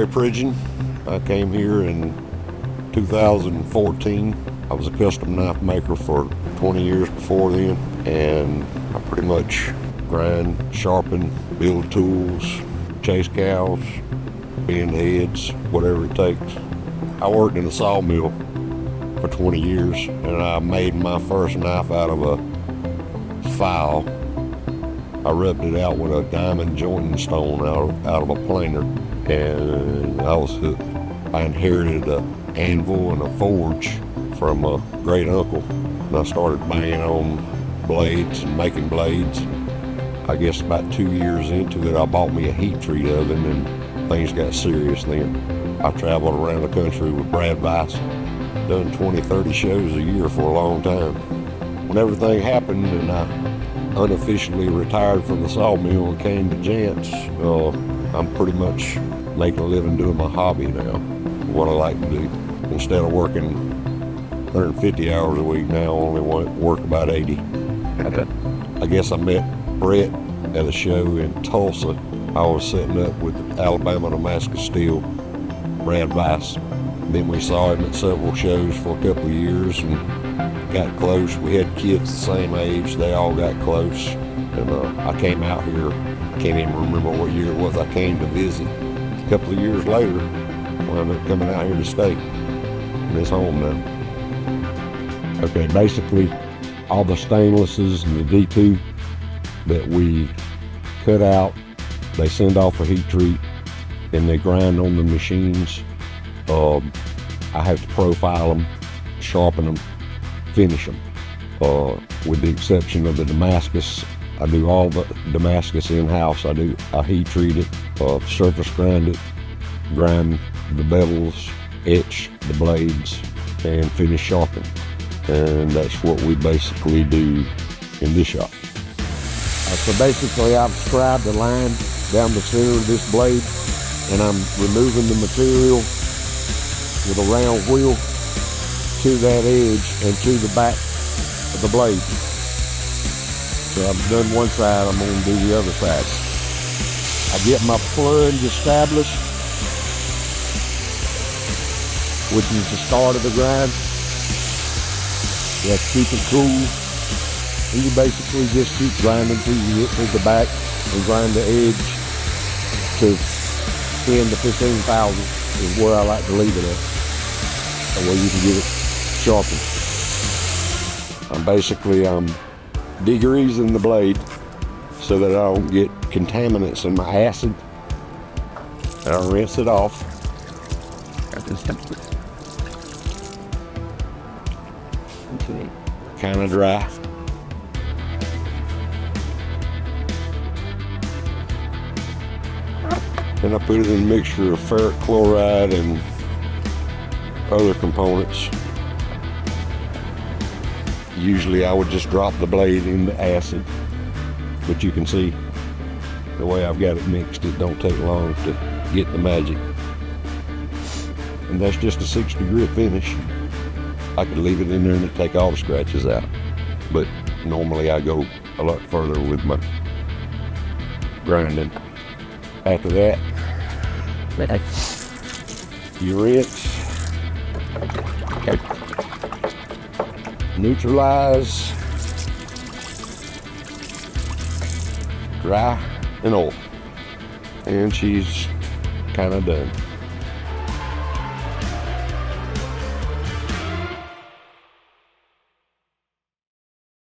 Pridgen. I came here in 2014. I was a custom knife maker for 20 years before then, and I pretty much grind, sharpen, build tools, chase cows, bend heads, whatever it takes. I worked in a sawmill for 20 years, and I made my first knife out of a file. I rubbed it out with a diamond jointing stone out of a planer, and I was hooked. I inherited an anvil and a forge from a great uncle, and I started banging on blades and making blades. I guess about 2 years into it, I bought me a heat treat oven, and things got serious then. I traveled around the country with Brad Weiss, done 20, 30 shows a year for a long time. When everything happened and I unofficially retired from the sawmill and came to Jantz, I'm pretty much making a living doing my hobby now, what I like to do. Instead of working 150 hours a week now, I only work about 80. Okay. I guess I met Brett at a show in Tulsa. I was setting up with Alabama Damascus Steel, Brad Weiss. Then we saw him at several shows for a couple of years and got close. We had kids the same age. They all got close. And I came out here. I can't even remember what year it was. I came to visit. A couple of years later, I wound up coming out here to stay. And it's home now. Okay, basically all the stainlesses and the D2 that we cut out, they send off a heat treat and they grind on the machines. I have to profile them, sharpen them, finish them. With the exception of the Damascus, I do all the Damascus in-house. I heat treat it, surface grind it, grind the bevels, etch the blades, and finish sharpen. And that's what we basically do in this shop. So basically I've scribed a line down the center of this blade, and I'm removing the material with a round wheel to that edge and to the back of the blade. So I've done one side, I'm going to do the other side. I get my plunge established, which is the start of the grind. You have to keep it cool. And you basically just keep grinding till you get to the back and grind the edge to 10 to 15 thousandths is where I like to leave it at. That way you can get it sharpened. I'm degreasing the blade so that I don't get contaminants in my acid. And I'll rinse it off. Kind of dry. Then I put it in a mixture of ferric chloride and other components. Usually I would just drop the blade in the acid, but you can see the way I've got it mixed, it don't take long to get the magic. And that's just a 6-degree finish. I could leave it in there and it'd take all the scratches out, but normally I go a lot further with my grinding. After that, you rinse, neutralize, dry, and oil. And she's kind of done.